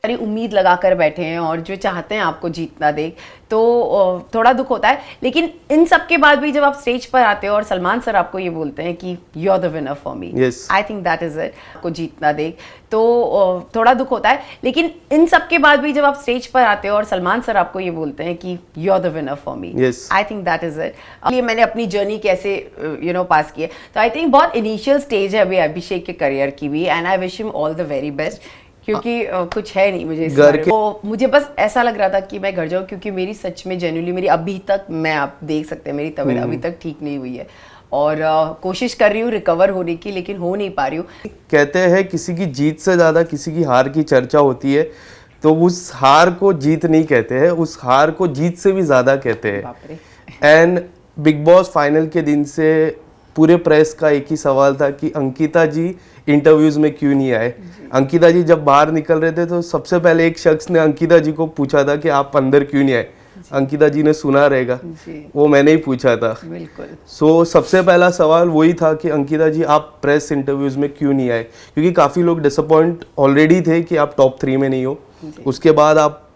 सारी उम्मीद लगा कर बैठे हैं और जो चाहते हैं आपको जीतना देख, तो थोड़ा दुख होता है। लेकिन इन सब के बाद भी जब आप स्टेज पर आते हो और सलमान सर आपको ये बोलते हैं कि you are the winner for me, I think that is it, आपको जीतना देख, तो थोड़ा दुख होता है। लेकिन इन सब के बाद भी जब आप स्टेज पर आते हो और सलमान सर आपको ये बोलते हैं कि you are the winner for me, I think that is it. इसलिए मैंने अपनी जर्नी कैसे पास की है, तो आई थिंक बहुत इनिशियल स्टेज है अभी अभिषेक के करियर की भी, and I wish him all the very best, क्योंकि कुछ है नहीं मुझे तो मुझे बस ऐसा लग रहा था कि मैं घर जाऊं, क्योंकि मेरी सच में जेन्युइनली मेरी अभी तक, मैं आप देख सकते हैं मेरी तबीयत अभी तक ठीक नहीं हुई है और कोशिश कर रही हूँ रिकवर होने की, लेकिन हो नहीं पा रही हूँ। कहते हैं किसी की जीत से ज़्यादा किसी की हार की चर्चा होती है, तो उस हार को जीत नहीं कहते हैं, उस हार को जीत से भी ज़्यादा कहते हैं। एंड बिग बॉस फाइनल के दिन से पूरे प्रेस का एक ही सवाल था कि अंकिता जी इंटरव्यूज में क्यों नहीं आए। अंकिता जी जब बाहर निकल रहे थे तो सबसे पहले एक शख्स ने अंकिता जी को पूछा था कि आप अंदर क्यों नहीं आए। अंकिता जी ने सुना रहेगा, वो मैंने ही पूछा था। बिल्कुल। सबसे पहला सवाल वही था कि अंकिता जी आप प्रेस इंटरव्यूज में क्यों नहीं आए, क्योंकि काफ़ी लोग डिसअपॉइंट ऑलरेडी थे कि आप टॉप 3 में नहीं हो, उसके बाद आप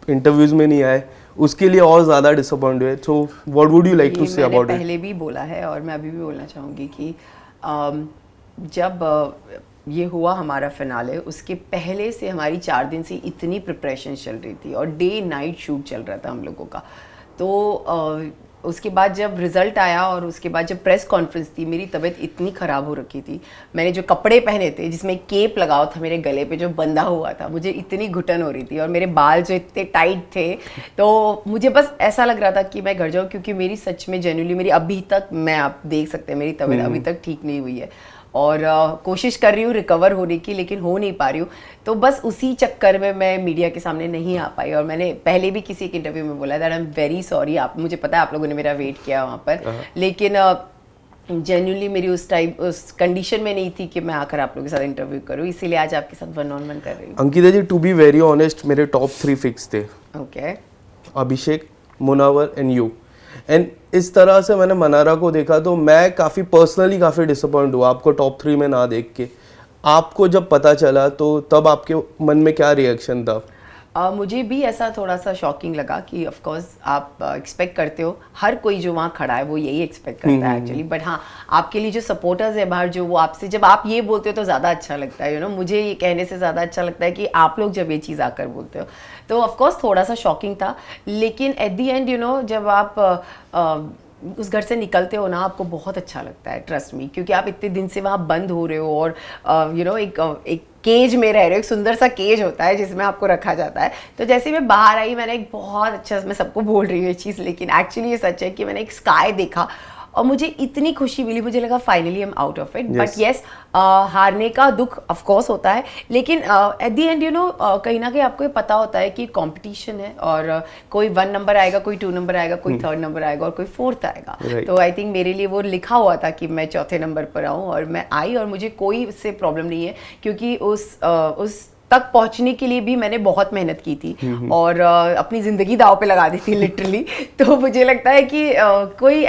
इंटरव्यूज में नहीं आए, उसके लिए और ज़्यादा डिसअपॉइंट हुए। So what would you like to say about it? पहले भी बोला है और मैं अभी भी बोलना चाहूँगी कि जब ये हुआ हमारा फिनाले, उसके पहले से हमारी 4 दिन से इतनी प्रिपरेशन चल रही थी और डे नाइट शूट चल रहा था हम लोगों का। तो उसके बाद जब रिज़ल्ट आया और उसके बाद जब प्रेस कॉन्फ्रेंस थी, मेरी तबीयत इतनी ख़राब हो रखी थी, मैंने जो कपड़े पहने थे जिसमें केप लगाओ था मेरे गले पे जो बंधा हुआ था, मुझे इतनी घुटन हो रही थी और मेरे बाल जो इतने टाइट थे, तो मुझे बस ऐसा लग रहा था कि मैं घर जाऊँ, क्योंकि मेरी सच में जेन्युइनली मेरी अभी तक, मैं आप देख सकते हैं मेरी तबीयत अभी तक ठीक नहीं हुई है और कोशिश कर रही हूँ रिकवर होने की, लेकिन हो नहीं पा रही हूँ। तो बस उसी चक्कर में मैं मीडिया के सामने नहीं आ पाई और मैंने पहले भी किसी एक इंटरव्यू में बोला that I am very sorry. आप, मुझे पता है आप लोगों ने मेरा वेट किया वहाँ पर, लेकिन जेन्युइनली मेरी उस टाइम उस कंडीशन में नहीं थी कि मैं आकर आप लोगों के साथ इंटरव्यू करूँ, इसीलिए आज आपके साथ 1-on-1 कर रही हूँ। अंकिता जी, टू बी वेरी ऑनेस्ट, मेरे टॉप 3 फिक्स थे। Okay. Abhishek, Munawar and you. And इस तरह से मैंने मनारा को देखा तो मैं काफ़ी पर्सनली काफ़ी डिसअपॉइंट हुआ आपको टॉप 3 में ना देख के। आपको जब पता चला तो तब आपके मन में क्या रिएक्शन था? मुझे भी ऐसा थोड़ा सा शॉकिंग लगा कि ऑफ कोर्स आप एक्सपेक्ट करते हो, हर कोई जो वहाँ खड़ा है वो यही एक्सपेक्ट करता है एक्चुअली, बट हाँ आपके लिए जो सपोर्टर्स है बाहर, जो वो आपसे, जब आप ये बोलते हो तो ज़्यादा अच्छा लगता है, मुझे ये कहने से ज़्यादा अच्छा लगता है कि आप लोग जब ये चीज़ आकर बोलते हो, तो ऑफ कोर्स थोड़ा सा शॉकिंग था। लेकिन एट दी एंड जब आप उस घर से निकलते हो ना, आपको बहुत अच्छा लगता है, ट्रस्ट मी, क्योंकि आप इतने दिन से वहाँ बंद हो रहे हो और एक केज में रह रहे हो, एक सुंदर सा केज होता है जिसमें आपको रखा जाता है। तो जैसे मैं बाहर आई, मैंने एक बहुत अच्छा, मैं सबको बोल रही हूँ ये चीज़, लेकिन एक्चुअली ये सच है कि मैंने एक स्काई देखा और मुझे इतनी खुशी मिली, मुझे लगा finally I am out of it. But yes, हारने का दुख ऑफ कोर्स होता है, लेकिन एट द एंड कहीं ना कहीं आपको ये पता होता है कि कंपटीशन है और कोई 1 नंबर आएगा, कोई 2 नंबर आएगा, कोई 3rd नंबर आएगा और कोई 4th आएगा। तो आई थिंक मेरे लिए वो लिखा हुआ था कि मैं 4थे नंबर पर आऊँ और मैं आई और मुझे कोई इससे प्रॉब्लम नहीं है, क्योंकि उस तक पहुंचने के लिए भी मैंने बहुत मेहनत की थी और अपनी ज़िंदगी दांव पे लगा दी थी लिटरली। तो मुझे लगता है कि कोई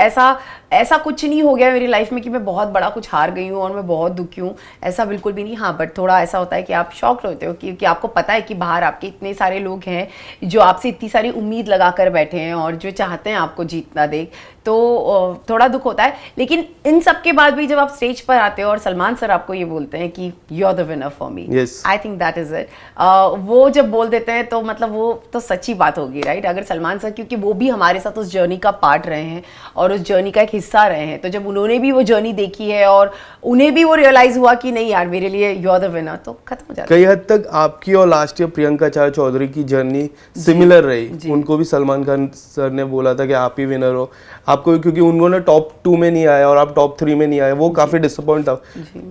ऐसा कुछ नहीं हो गया मेरी लाइफ में कि मैं बहुत बड़ा कुछ हार गई हूँ और मैं बहुत दुखी हूँ, ऐसा बिल्कुल भी नहीं। हाँ, बट थोड़ा ऐसा होता है कि आप शॉक्ड होते हो कि आपको पता है कि बाहर आपके इतने सारे लोग हैं जो आपसे इतनी सारी उम्मीद लगा कर बैठे हैं और जो चाहते हैं आपको जीतना देख, तो थोड़ा दुख होता है। लेकिन इन सब के बाद भी जब आप स्टेज पर आते हो और सलमान सर आपको ये बोलते हैं कि you are the winner for me, I think that is it. वो जब बोल देते हैं तो मतलब वो तो सच्ची बात होगी, राइट? अगर सलमान सर, क्योंकि वो भी हमारे साथ उस जर्नी का पार्ट रहे हैं और उस जर्नी का एक हिस्सा रहे हैं, तो जब उन्होंने भी वो जर्नी देखी है और उन्हें भी वो रियलाइज हुआ कि नहीं यार मेरे लिए यू आर द विनर, तो खत्म हो जाता है। कई हद तक आपकी और लास्ट ईयर प्रियंका चौधरी की जर्नी सिमिलर रही। उनको भी सलमान खान सर ने बोला था कि आप ही विनर हो, आपको, क्योंकि उन्होंने टॉप 2 में नहीं आया और आप टॉप 3 में नहीं आए, वो काफी डिसअपॉइंट था।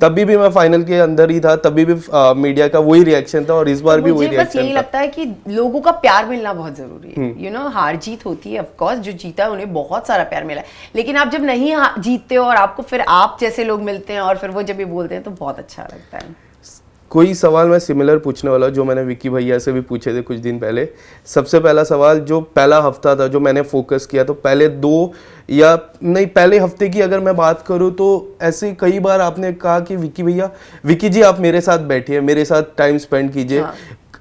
तभी भी मैं फाइनल के अंदर ही था, तभी भी मीडिया का वही रिएक्शन था और इस बार भी वही रिएक्शन था। यही लगता है कि लोगों का प्यार मिलना बहुत जरूरी है। हार जीत होती है, ऑफ कोर्स जो जीता है उन्हें बहुत सारा प्यार मिला है, लेकिन आप जब नहीं जीतते हो और आपको फिर आप जैसे लोग मिलते हैं और फिर वो जब ये बोलते हैं तो बहुत अच्छा लगता है। कोई सवाल मैं सिमिलर पूछने वाला जो मैंने विकी भैया से भी पूछे थे कुछ दिन पहले। सबसे पहला सवाल, जो पहला हफ्ता था जो मैंने फोकस किया, तो पहले 2 या नहीं पहले हफ्ते की अगर मैं बात करूं तो ऐसे कई बार आपने कहा कि विकी भैया, विकी जी आप मेरे साथ बैठिए, मेरे साथ टाइम स्पेंड कीजिए।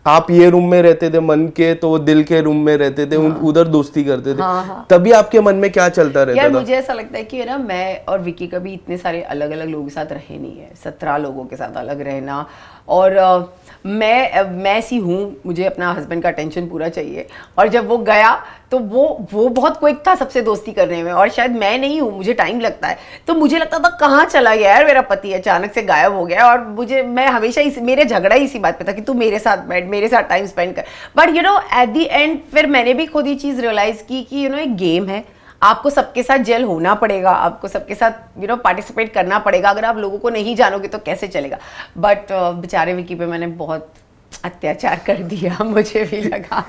आप ये रूम में रहते थे मन के, तो वो दिल के रूम में रहते थे, उधर दोस्ती करते थे। तभी आपके मन में क्या चलता रहता यार था? मुझे ऐसा लगता है कि ना मैं और विकी कभी इतने सारे अलग अलग लोगों के साथ रहे नहीं है, 17 लोगों के साथ अलग रहना। और मैं ऐसी हूँ, मुझे अपना हस्बैंड का अटेंशन पूरा चाहिए, और जब वो गया तो वो बहुत क्विक था सबसे दोस्ती करने में, और शायद मैं नहीं हूँ, मुझे टाइम लगता है। तो मुझे लगता था कहाँ चला गया यार मेरा पति, अचानक से गायब हो गया। और मैं हमेशा मेरे झगड़ा ही इसी बात पे था कि तू मेरे साथ बैठ, मेरे साथ टाइम स्पेंड कर। बट एट द एंड फिर मैंने भी खुद ही चीज़ रियलाइज़ की कि एक गेम है, आपको सबके साथ जेल होना पड़ेगा, आपको सबके साथ पार्टिसिपेट करना पड़ेगा। अगर आप लोगों को नहीं जानोगे तो कैसे चलेगा। बट बेचारे विकी पे मैंने बहुत अत्याचार कर दिया, मुझे भी लगा।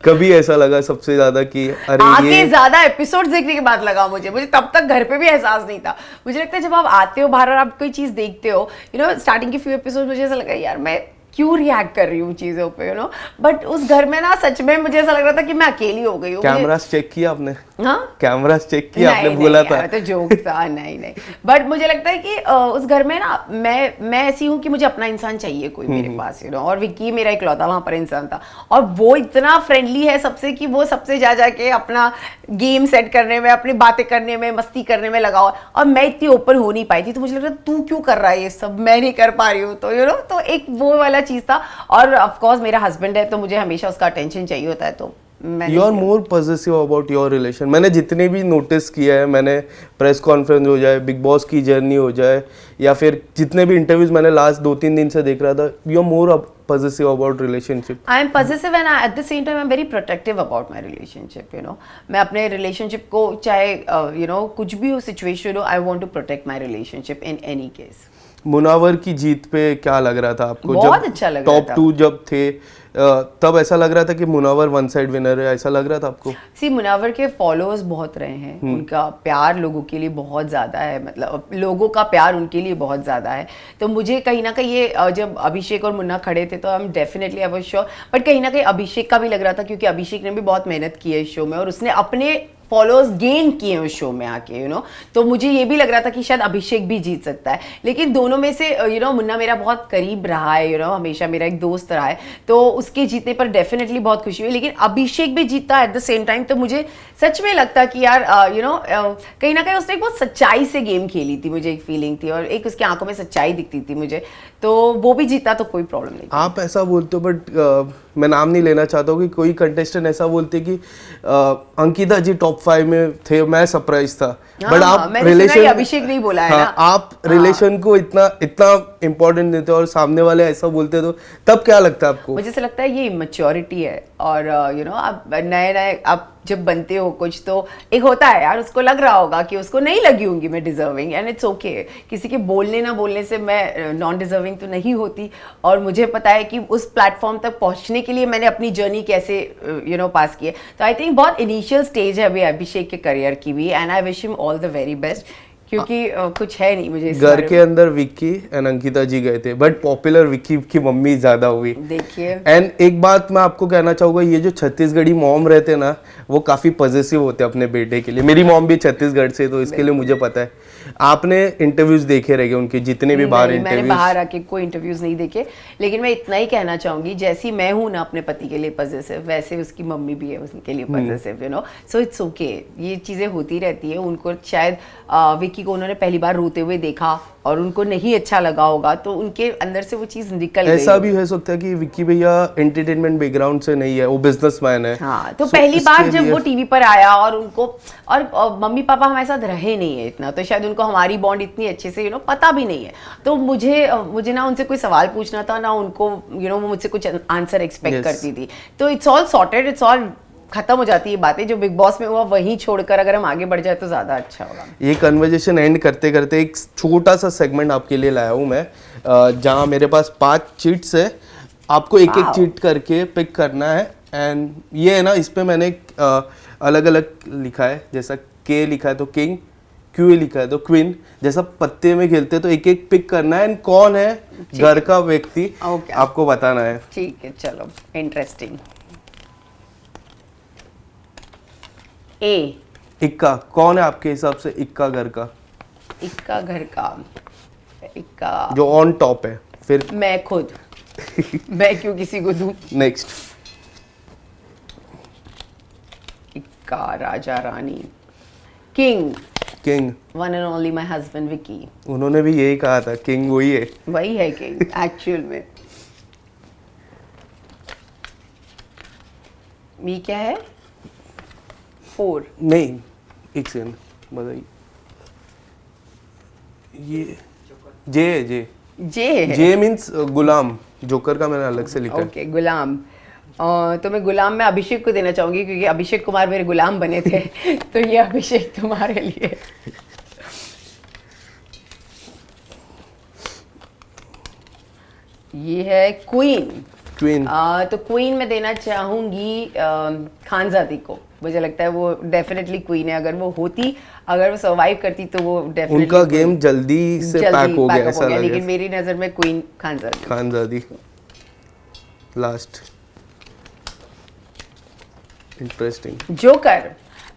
कभी ऐसा लगा सबसे ज्यादा कि अरे आके ज्यादा एपिसोड्स देखने के बाद लगा मुझे तब तक घर पे भी एहसास नहीं था। मुझे लगता है जब आप आते हो बाहर और आप कोई चीज देखते हो, स्टार्टिंग के फ्यू एपिसोड मुझे ऐसा लगा यार मैं क्यों रिएक्ट कर रही हूँ चीजों पे, बट उस घर में ना सच में मुझे ऐसा लग रहा था कि मैं अकेली हो गई हूँ। कैमरास चेक किया आपने? हाँ, कैमरास चेक किया आपने? बोला था तो जोक था। नहीं, बट मुझे लगता है कि उस घर में ना मैं ऐसी हूँ कि मुझे अपना इंसान चाहिए कोई मेरे पास, और विक्की मेरा इकलौता वहां पर इंसान था। और वो इतना फ्रेंडली है सबसे कि वो सबसे जा जाके अपना गेम सेट करने में, अपनी बातें करने में, मस्ती करने में लगा हुआ। और मैं इतनी ओपन हो नहीं पाई थी, तो मुझे लग रहा तू क्यों कर रहा है ये सब, मैं नहीं कर पा रही हूँ। तो तो एक वो वाला चीज था। और ऑफ कोर्स मेरा हस्बैंड है तो मुझे हमेशा उसका अटेंशन चाहिए होता है। तो you are more positive about your relation. मैंने जितने भी नोटिस किया है, मैंने प्रेस कॉन्फ्रेंस हो जाए, बिग बॉस की जर्नी हो जाए, या फिर जितने भी इंटरव्यूज मैंने लास्ट 2-3 दिन से देख रहा था, you are more possessive about relationship. I am possessive and at the same time I'm very protective about my relationship. मैं अपने relationship को चाहे कुछ भी हो सिचुएशन हो, I want to protect my relationship in any case. Munawar की जीत पे क्या लग रहा था आपको? बहुत अच्छा लग रहा था। टॉप 2 जब थे तब ऐसा लग रहा था कि मुनावर वन साइड विनर है, ऐसा लग रहा था आपको? मुनावर के फॉलोअर्स बहुत रहे हैं, उनका प्यार लोगों के लिए बहुत ज़्यादा है, मतलब लोगों का प्यार उनके लिए बहुत ज़्यादा है। तो मुझे कहीं ना कहीं ये जब अभिषेक और मुन्ना खड़े थे तो हम definitely I was sure, but कहीं ना कहीं अभिषेक का भी लग रहा था क्योंकि अभिषेक ने भी बहुत मेहनत की है इस शो में और उसने अपने फॉलोअर्स गेन किए उस शो में आके तो मुझे ये भी लग रहा था कि शायद अभिषेक भी जीत सकता है। लेकिन दोनों में से मुन्ना मेरा बहुत करीब रहा है, हमेशा मेरा एक दोस्त रहा है, तो उसके जीतने पर डेफिनेटली बहुत खुशी हुई। लेकिन अभिषेक भी जीता एट द सेम टाइम, तो मुझे सच में लगता कि यार कहीं ना कहीं उसने एक बहुत सच्चाई से गेम खेली थी, मुझे एक फीलिंग थी और एक उसकी आंखों में सच्चाई दिखती थी मुझे, तो वो भी जीता तो कोई प्रॉब्लम नहीं। आप ऐसा बोलते हो, बट मैं नाम नहीं लेना चाहता हूँ कि कोई कंटेस्टेंट ऐसा बोलते कि अंकिता जी टॉप 5 में थे, मैं सरप्राइज था। बट आप रिलेशन, अभिषेक नहीं बोला है ना, आप रिलेशन को इतना इम्पोर्टेंट देते हो और सामने वाले ऐसा बोलते तो तब क्या लगता है आपको? मुझे ऐसा लगता है ये मैच्योरिटी है और आप नए आप जब बनते हो कुछ तो एक होता है यार, उसको लग रहा होगा कि उसको नहीं लगी होंगी मैं डिजर्विंग, एंड इट्स ओके। किसी के बोलने ना बोलने से मैं नॉन डिजर्विंग तो नहीं होती और मुझे पता है कि उस प्लेटफॉर्म तक पहुंचने के लिए मैंने अपनी जर्नी कैसे पास की है। तो आई थिंक बहुत इनिशियल स्टेज है अभी अभिषेक के करियर की भी, and I wish him all the very best, क्योंकि कुछ है नहीं मुझे। घर के अंदर विक्की एंड अंकिता जी गए थे, बट पॉपुलर विक्की की मम्मी ज्यादा हुई, देखिए। एंड एक बात मैं आपको कहना चाहूंगा, ये जो छत्तीसगढ़ी मॉम रहते ना, वो काफी पॉजिटिव होते हैं अपने बेटे के लिए। मेरी मॉम भी छत्तीसगढ़ से, तो इसके लिए मुझे पता है। आपने इंटरव्यूज देखे रहेंगे उनके, जितने भी बाहर इंटरव्यूज? मैंने बाहर आके कोई इंटरव्यूज नहीं देखे, लेकिन मैं इतना ही कहना चाहूंगी, जैसी मैं हूं ना अपने पति के लिए पॉजिटिव, वैसे उसकी मम्मी भी है उसके लिए पॉजिटिव, सो इट्स ओके। ये चीजें होती रहती है। उनको शायद विक्की को उन्होंने पहली बार रोते हुए देखा और उनको नहीं अच्छा लगा होगा, तो उनके अंदर से वो चीज निकल गई। ऐसा भी हो सकता है कि विक्की भैया एंटरटेनमेंट बैकग्राउंड से नहीं है, वो बिजनेसमैन है। हाँ, तो पहली बार जब वो टीवी पर आया और उनको और मम्मी पापा हमारे साथ रहे नहीं है इतना, तो शायद उनको हमारी बॉन्ड इतनी अच्छे से पता भी नहीं है। तो मुझे ना उनसे कोई सवाल पूछना था ना उनको वो मुझसे कुछ आंसर एक्सपेक्ट करती थी। तो it's all sorted, it's all खत्म हो जाती है बातें। जो बिग बॉस में हुआ वहीं छोड़कर अगर हम आगे बढ़ जाए तो ज्यादा अच्छा होगा। ये कन्वर्सेशन एंड करते करते एक छोटा सा सेगमेंट आपके लिए लाया हूँ मैं, जहाँ मेरे पास 5 चीट्स है, आपको एक एक चीट करके पिक करना है। एंड ये है ना, इस पे मैंने अलग अलग लिखा है, जैसा के लिखा है तो किंग, क्यू लिखा है तो क्वीन, जैसा पत्ते में खेलते तो एक एक पिक करना है, एंड कौन है घर का व्यक्ति आपको बताना है। ठीक है, चलो इंटरेस्टिंग। ए, इक्का कौन है आपके हिसाब से? इक्का घर का, इक्का घर का, इक्का जो ऑन टॉप है। फिर मैं खुद। मैं क्यों किसी को दूं? नेक्स्ट इक्का, राजा रानी, king, king, one and only my husband Vicky. उन्होंने भी यही कहा था, किंग वही है। वही है किंग एक्चुअल में। ये क्या है? 4 नहीं, एक सेकंड बताइए। ये जे है, जे जे मीन्स गुलाम। जोकर का मैंने अलग से लिखा है। ओके, गुलाम। तो मैं गुलाम में अभिषेक को देना चाहूंगी क्योंकि अभिषेक कुमार मेरे गुलाम बने थे। तो ये अभिषेक तुम्हारे लिए। ये है क्वीन। क्वीन, तो क्वीन में देना चाहूंगी खानजादी को। मुझे लगता है वो डेफिनेटली क्वीन है। अगर वो होती, अगर वो सर्वाइव करती तो वो डेफिनेटली उनका गेम जल्दी से पैक हो गया ऐसा लगा। लेकिन मेरी नजर में queen Khanzaadi. Khanzaadi last. Interesting. Joker,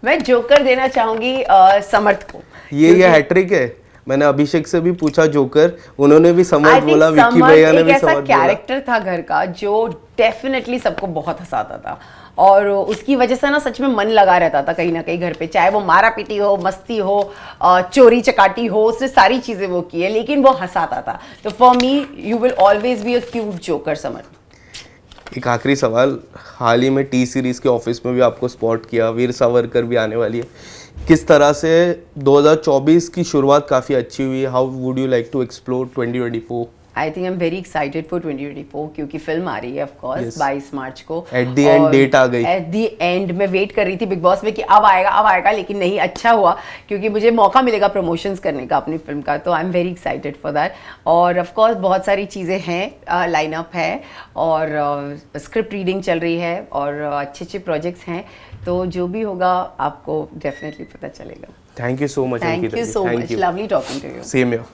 मैं जोकर देना चाहूंगी समर्थ को। ये हैट्रिक है। मैंने अभिषेक से भी पूछा जोकर, उन्होंने भी समर्थ बोला, विक्की भैया ने भी समर्थ बोला। एक ऐसा कैरेक्टर था घर का जो डेफिनेटली सबको बहुत हंसाता था और उसकी वजह से ना सच में मन लगा रहता था कहीं ना कहीं घर पे, चाहे वो मारा पीटी हो, मस्ती हो, चोरी चकाटी हो, उसने सारी चीजें वो की है लेकिन वो हंसाता था। तो for me you will always be a cute joker Samarth. एक आखिरी सवाल, हाल ही में टी सीरीज के ऑफिस में भी आपको स्पॉट किया, वीर सावरकर भी आने वाली है, किस तरह से 2024 की शुरुआत काफ़ी अच्छी हुई है? How would you like to explore 2024? I think I am very excited for 2024 क्योंकि फिल्म आ रही है ऑफ कोर्स 22 मार्च को। एट द एंड डेट आ गई। एट द एंड मैं वेट कर रही थी बिग बॉस में कि अब आएगा, लेकिन नहीं, अच्छा हुआ क्योंकि मुझे मौका मिलेगा प्रमोशंस करने का अपनी फिल्म का। तो आई am very excited for that. और ऑफ कोर्स बहुत सारी चीज़ें हैं, लाइनअप है और स्क्रिप्ट रीडिंग चल रही है और अच्छे प्रोजेक्ट्स हैं। तो जो भी होगा आपको डेफिनेटली पता चलेगा। Thank you so much. Thank you so much, lovely talking to you. Same here.